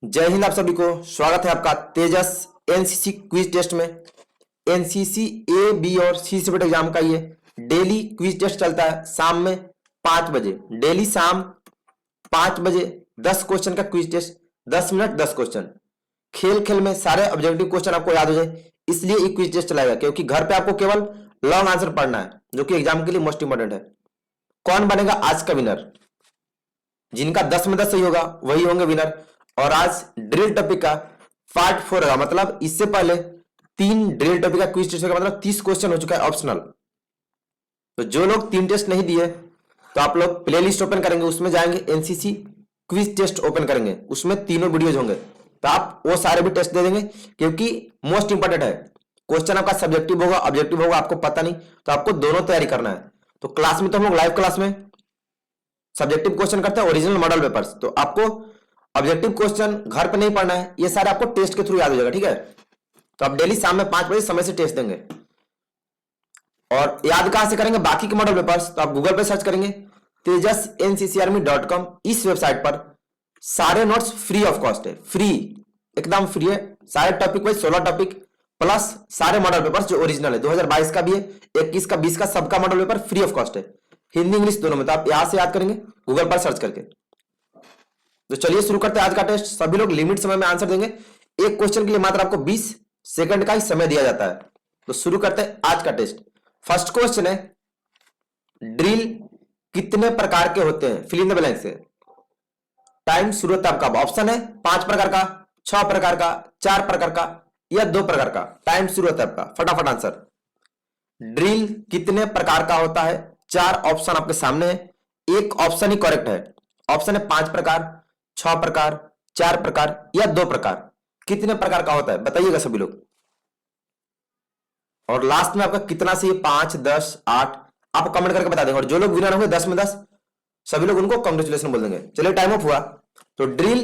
जय हिंद। आप सभी को स्वागत है आपका तेजस एनसीसी क्विज टेस्ट में। एनसीसी ए बी और सी सेपरेट एग्जाम का ये डेली क्विज टेस्ट चलता है शाम में 5 बजे। डेली शाम 5 बजे 10 क्वेश्चन का क्विज टेस्ट, 10 मिनट 10 क्वेश्चन। खेल खेल में सारे ऑब्जेक्टिव क्वेश्चन आपको याद हो जाए, इसलिए ये क्विज टेस्ट चलाएगा, क्योंकि घर पे आपको केवल लॉन्ग आंसर पढ़ना है, जो कि एग्जाम के लिए मोस्ट इंपॉर्टेंट है। कौन बनेगा आज का विनर? जिनका 10 में 10 सही होगा वही होंगे विनर। और आज ड्रिल टॉपिक का पार्ट 4 होगा, मतलब इससे पहले 3 ड्रिल टॉपिक का क्विज टेस्ट होगा, मतलब 30 क्वेश्चन हो चुका है ऑप्शनल। तो जो लोग 3 टेस्ट नहीं दिए तो आप लोग प्लेलिस्ट ओपन करेंगे, उसमें जाएंगे एनसीसी क्विज टेस्ट ओपन करेंगे, उसमें तीनों वीडियोज होंगे, तो आप वो सारे भी टेस्ट दे देंगे, क्योंकि मोस्ट इंपॉर्टेंट है। क्वेश्चन आपका सब्जेक्टिव होगा, ऑब्जेक्टिव होगा, आपको पता नहीं, तो आपको दोनों तैयारी करना है। तो क्लास में तो हम लोग लाइव क्लास में सब्जेक्टिव क्वेश्चन करते हैं, ओरिजिनल मॉडल पेपर्स। तो आपको ऑब्जेक्टिव क्वेश्चन घर पे नहीं पढ़ना है, ये सारे आपको टेस्ट के थ्रू याद हो जाएगा, ठीक है। तो आप डेली शाम में 5 बजे समय से टेस्ट देंगे। और याद कहां से करेंगे बाकी के मॉडल पेपर्स? तो आप गूगल पे सर्च करेंगे tejasenccarmy.com। इस वेबसाइट पर सारे नोट्स फ्री ऑफ कॉस्ट है, फ्री, एकदम फ्री है। सारे टॉपिक वाइज 16 टॉपिक प्लस सारे मॉडल पेपर्स जो ओरिजिनल है, 2022 का भी है, 21 का, 20 का, सबका model paper free of cost है, हिंदी इंग्लिश दोनों में। तो आप यहां से याद करेंगे गूगल पर सर्च करके। तो चलिए शुरू करते हैं आज का टेस्ट। सभी लोग लिमिट समय में आंसर देंगे। एक क्वेश्चन के लिए मात्र आपको 20 सेकंड का ही समय दिया जाता है। तो शुरू करते हैं आज का टेस्ट। फर्स्ट क्वेश्चन है, ड्रिल कितने प्रकार के होते हैं? फिल इन द ब्लैंक से। टाइम शुरू होता है आपका। ऑप्शन है 5 प्रकार का, 6 प्रकार का, 4 प्रकार का या 2 प्रकार का। टाइम शुरू होता है आपका, फटाफट आंसर। ड्रिल कितने प्रकार का होता है? 4 ऑप्शन आपके सामने है, एक ऑप्शन ही करेक्ट है। ऑप्शन है 5 प्रकार, 6 प्रकार, 4 प्रकार या 2 प्रकार। कितने प्रकार का होता है बताइएगा सभी लोग। और लास्ट में आपका कितना सही है, 5, 10, 8, आप कमेंट करके बता देंगे। और जो लोग विनर होंगे 10 में 10, सभी लोग उनको कांग्रेचुलेशन बोल देंगे। चलिए टाइम ऑफ हुआ। तो ड्रिल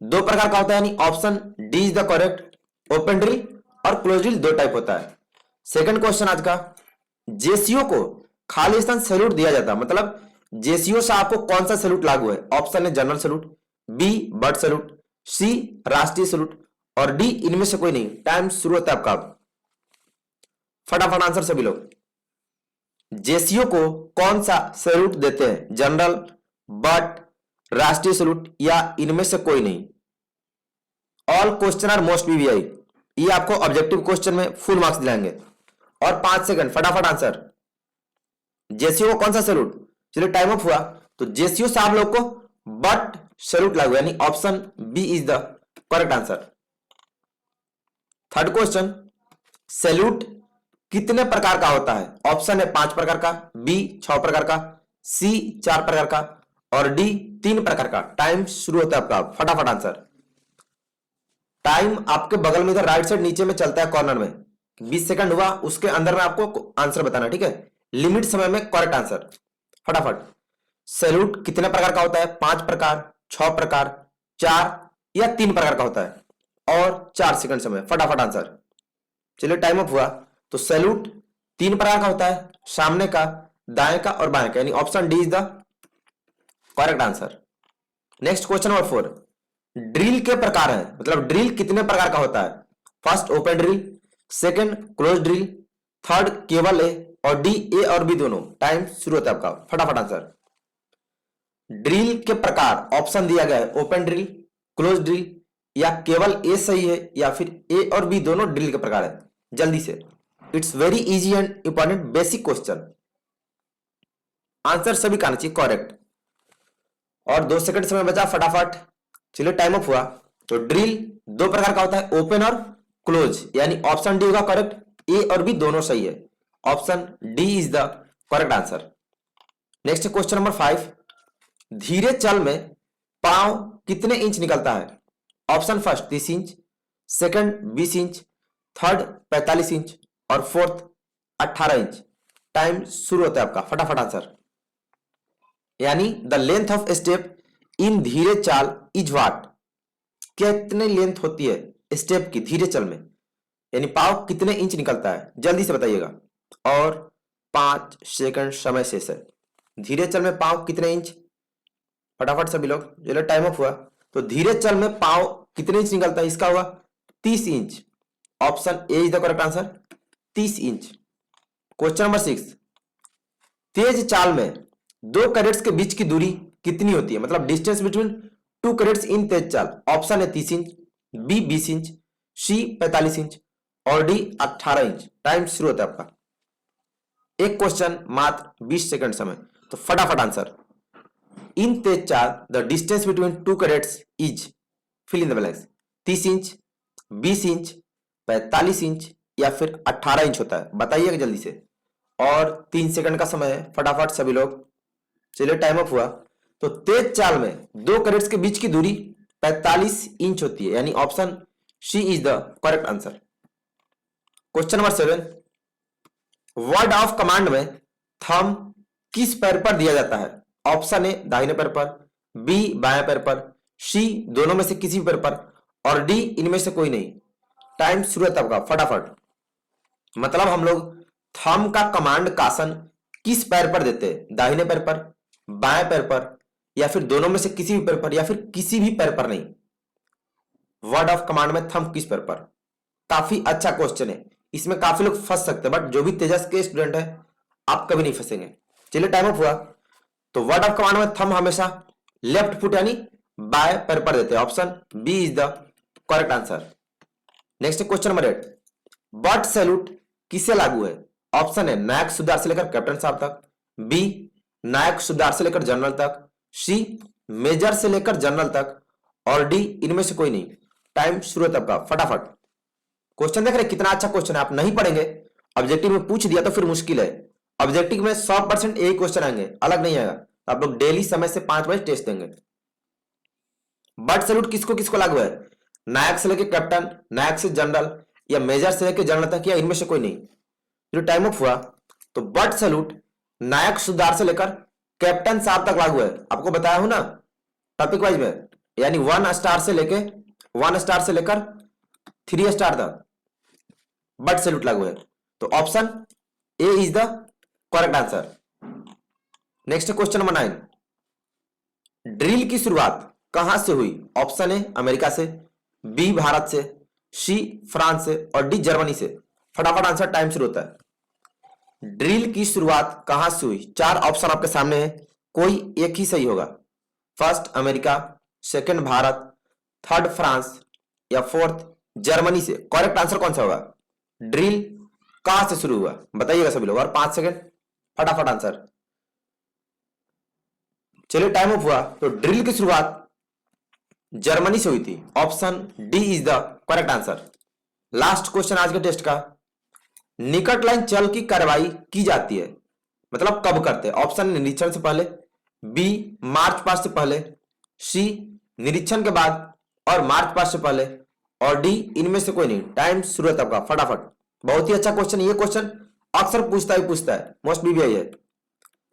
2 प्रकार का होता है, यानी option D is the correct. Open drill और क्लोज ड्रिल 2 टाइप होता है। सेकंड क्वेश्चन आज का, जेसीओ को खालिस्तान सैल्यूट दिया जाता है, मतलब जेसीओ से आपको कौन सा सैल्यूट लागू है? ऑप्शन है general salute, B bird salute, C राष्ट्रीय सैल्यूट और डी इनमें से कोई नहीं। टाइम शुरू होता है आपका, फटाफट आंसर सभी लोग। जेसीओ को कौन सा सैल्यूट देते हैं? जनरल, बट, राष्ट्रीय सैल्यूट या इनमें से कोई नहीं। All question are most VVI, ये आपको ऑब्जेक्टिव क्वेश्चन में फुल मार्क्स दिलाएंगे। और 5 सेकंड, फटाफट आंसर। जेसीओ को कौन सा सैल्यूट? चलिए टाइम ऑफ हुआ। तो जेसीओ से आप लोग को बट सैल्यूट लागू, यानी option B is the correct answer. Third question, salute कितने प्रकार का होता है? ऑप्शन है 5 प्रकार का, बी 6 प्रकार का, सी 4 प्रकार का और डी 3 प्रकार का। टाइम शुरू होता है आपका, फटाफट आंसर। टाइम आपके बगल में इधर राइट साइड नीचे में चलता है कॉर्नर में। 20 सेकंड हुआ, उसके अंदर में आपको आंसर बताना, ठीक है। लिमिट समय में करेक्ट आंसर, फटाफट। सैल्यूट कितने प्रकार का होता है? 5 प्रकार, 6 प्रकार, 4 या 3 प्रकार का होता है। और 4 सेकंड समय, फटाफट आंसर। चलिए टाइम अप हुआ। तो सैल्यूट 3 प्रकार का होता है, सामने का, दाएं का और बाएं का, यानी option D is the correct answer. Next question number 4, drill के प्रकार है, मतलब ड्रिल कितने प्रकार का होता है? First open drill, second close drill, third केवल ए और डी ए और बी दोनों। टाइम शुरू होता है आपका, फटाफट आंसर। ड्रिल के प्रकार ऑप्शन दिया गया है, ओपन ड्रिल, क्लोज ड्रिल या केवल ए सही है या फिर ए और बी दोनों ड्रिल के प्रकार है। जल्दी से, it's very easy and important basic question. Answer सभी का आना चाहिए करेक्ट। और 2 सेकंड समय बचा, फटाफट। चलिए टाइम अप हुआ। तो ड्रिल 2 प्रकार का होता है, ओपन और क्लोज, यानी ऑप्शन डी होगा करेक्ट। ए और बी दोनों सही है, option D is the correct answer. Next question number 5, धीरे चल में पांव कितने इंच निकलता है? Option first 30 inch, second 20 inch, third 45 inch और फोर्थ 18 इंच। टाइम शुरू होता है आपका, फटाफट आंसर। यानी the length of step in धीरे चाल इज व्हाट? कितने लेंथ होती है स्टेप की धीरे चल में, यानी पाव कितने इंच निकलता है? जल्दी से बताइएगा। और 5 सेकंड समय शेष है। धीरे चल में पाव कितने इंच? फटाफट सभी लोग, चलो टाइम ऑफ हुआ। तो धीरे चल में पाव कितने इंच निकलता है? इसका होगा 30 inch. Option A is the correct answer, 30 inch. Question number 6, तेज चाल में दो कैडेट्स के बीच की दूरी कितनी होती है? मतलब डिस्टेंस बिटवीन टू कैडेट्स इन तेज चाल। ऑप्शन है 30 इंच, बी 20 इंच, सी 45 इंच और डी 18 इंच। टाइम शुरू होता है आपका। एक क्वेश्चन, मात्र 20 सेकंड समय, तो फटाफट आंसर। इन तेज चाल the distance between two cadets is, fill in the blanks, 30 inch, 20 inch, 45 inch या फिर 18 इंच होता है? बताइएगा जल्दी से। और 3 सेकंड का समय है, फटाफट सभी लोग। चलिए टाइम अप हुआ। तो तेज चाल में दो कैडेट्स के बीच की दूरी 45 इंच होती है, यानी option C is the correct answer. Question number 7, word of command में थंब किस पैर पर दिया जाता है? ऑप्शन ए दाहिने पैर पर, बी बाएं पैर पर, सी दोनों में से किसी पैर पर और डी इनमें से कोई नहीं। टाइम शुरू है तब का, फटाफट। मतलब हम लोग थंब का कमांड कासन किस पैर पर देते हैं? दाहिने पैर पर, बाएं पैर पर या फिर दोनों में से किसी भी पैर पर या फिर किसी भी पैर पर नहीं। वर्ड ऑफ कमांड में थंब किस पैर पर? काफी अच्छा क्वेश्चन है, इसमें काफी लोग फंस सकते हैं, बट जो भी तेजस के स्टूडेंट है आप कभी नहीं फंसेंगे। चलिए टाइम अप हुआ। तो वर्ड ऑफ कमांड में थंब हमेशा लेफ्ट फुट यानी बाएं पैर पर देते हैं। Option B is the correct answer. Next question number 8, but salute किसे लागू है? ऑप्शन है नायक सुधार से लेकर कैप्टन साहब तक, बी नायक सुधार से लेकर जनरल तक, सी मेजर से लेकर जनरल तक और डी इनमें से कोई नहीं। टाइम शुरू तब का, फटाफट। क्वेश्चन देख रहे कितना अच्छा क्वेश्चन है। आप नहीं पढ़ेंगे, ऑब्जेक्टिव में पूछ दिया तो फिर मुश्किल है। ऑब्जेक्टिव में 100% यही क्वेश्चन आएंगे, अलग नहीं आएगा। आप लोग डेली समय से 5 बजे टेस्ट देंगे। बट सैल्यूट किसको किसको लागू है? नायक से लेकर कैप्टन, नायक से जनरल या मेजर से लेकर जनरल तक या इनमें से कोई नहीं। जो टाइम ऑफ हुआ। तो बट सैल्यूट नायक सुधार से लेकर कैप्टन साहब तक लागू है। आपको बताया हूं ना टॉपिक वाइज में, यानी 1 स्टार से लेकर 3 स्टार तक बट सैल्यूट लागू है। तो option A is the correct answer. Next question number 9, drill की शुरुआत कहां से हुई? ऑप्शन ए अमेरिका से, बी भारत से, सी फ्रांस से और डी जर्मनी से। फटाफट आंसर, टाइम शुरू होता है। ड्रिल की शुरुआत कहां से हुई? 4 ऑप्शन आपके सामने है, कोई एक ही सही होगा। First America, second Bharat, third France या फोर्थ जर्मनी से। करेक्ट आंसर कौन सा होगा? ड्रिल कहां से शुरू हुआ बताइएगा सभी लोग, और 5 सेकंड, फटाफट आंसर। चलिए टाइम अप हुआ। तो ड्रिल की शुरुआत जर्मनी से हुई थी। Option D is the correct answer. Last question आज के टेस्ट का, निकट लाइन चल की कार्रवाई की जाती है, मतलब कब करते हैं? ऑप्शन निरीक्षण से पहले, बी मार्च पास्ट से पहले, सी निरीक्षण के बाद और मार्च पास्ट से पहले और डी इनमें से कोई नहीं। टाइम शुरू है आपका, फटाफट। बहुत ही अच्छा क्वेश्चन। ये क्वेश्चन अक्सर पूछता है, मोस्ट बीबीआई है,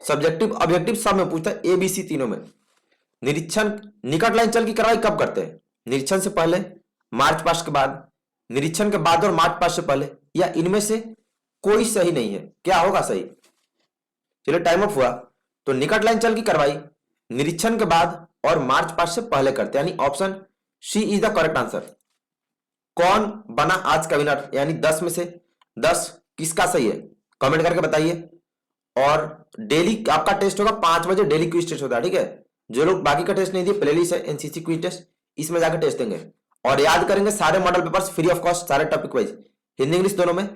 सब्जेक्टिव ऑब्जेक्टिव सब में पूछता है, ए बी सी तीनों में। निरीक्षण निकट लाइन चल की कार्रवाई कब करते हैं? निरीक्षण से पहले, मार्च पास्ट के बाद, निरीक्षण के बाद और मार्च पास्ट से पहले या इनमें से कोई सही नहीं है। क्या होगा सही? चलिए टाइम अप हुआ। तो निकट लाइन चल की कार्रवाई निरीक्षण के बाद और मार्च पास्ट से पहले करते हैं, यानी option C is the correct answer. कौन बना आज का विनर, यानी 10 में से 10 किसका सही है? कमेंट करके बताइए। और डेली आपका टेस्ट होगा 5 बजे, डेली क्विज टेस्ट होता है, ठीक है? जो लोग बाकी का टेस्ट नहीं दिए, प्लेलिस्ट है एनसीसी क्विज टेस्ट, इसमें जाकर टेस्ट देंगे और याद करेंगे सारे model papers free of cost, सारे टॉपिक वाइज, हिंदी इंग्लिश दोनों में,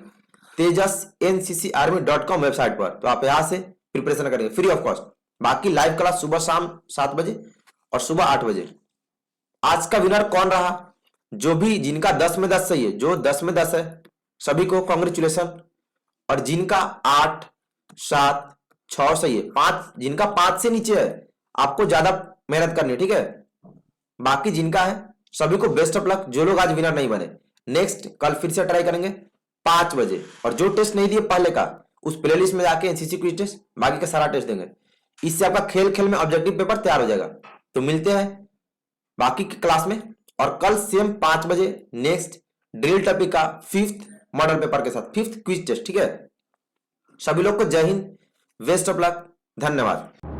तेजस nccarmy.com वेबसाइट पर। तो आप यहां से प्रिपरेशन करेंगे फ्री ऑफ कॉस्ट। बाकी लाइव क्लास सुबह शाम 7 बजे और सुबह 8 बजे। आज का विनर कौन रहा? जो भी जिनका 10 में 10 सही है, जो 10 में 10 है सभी को कांग्रेचुलेशन। और जिनका 8, 7, 6 सही है, 5 जिनका 5 से नीचे है आपको ज्यादा मेहनत करनी है, ठीक है? बाकी जिनका है सभी को बेस्ट ऑफ लक। जो लोग आज विनर नहीं बने, नेक्स्ट कल फिर से ट्राई करेंगे 5 बजे। और जो टेस्ट नहीं दिए पहले का, उस प्लेलिस्ट में जाके एनसीसी क्विज टेस्ट बाकी का सारा टेस्ट देंगे। इससे आपका खेल खेल में ऑब्जेक्टिव पेपर तैयार हो जाएगा। तो मिलते हैं बाकी की क्लास में, और कल सेम 5 बजे नेक्स्ट ड्रिल टॉपिक का 5th मॉडल पेपर के साथ 5th क्विज टेस्ट, ठीक है? सभी लोग को जय हिंद, बेस्ट ऑफ लक, धन्यवाद।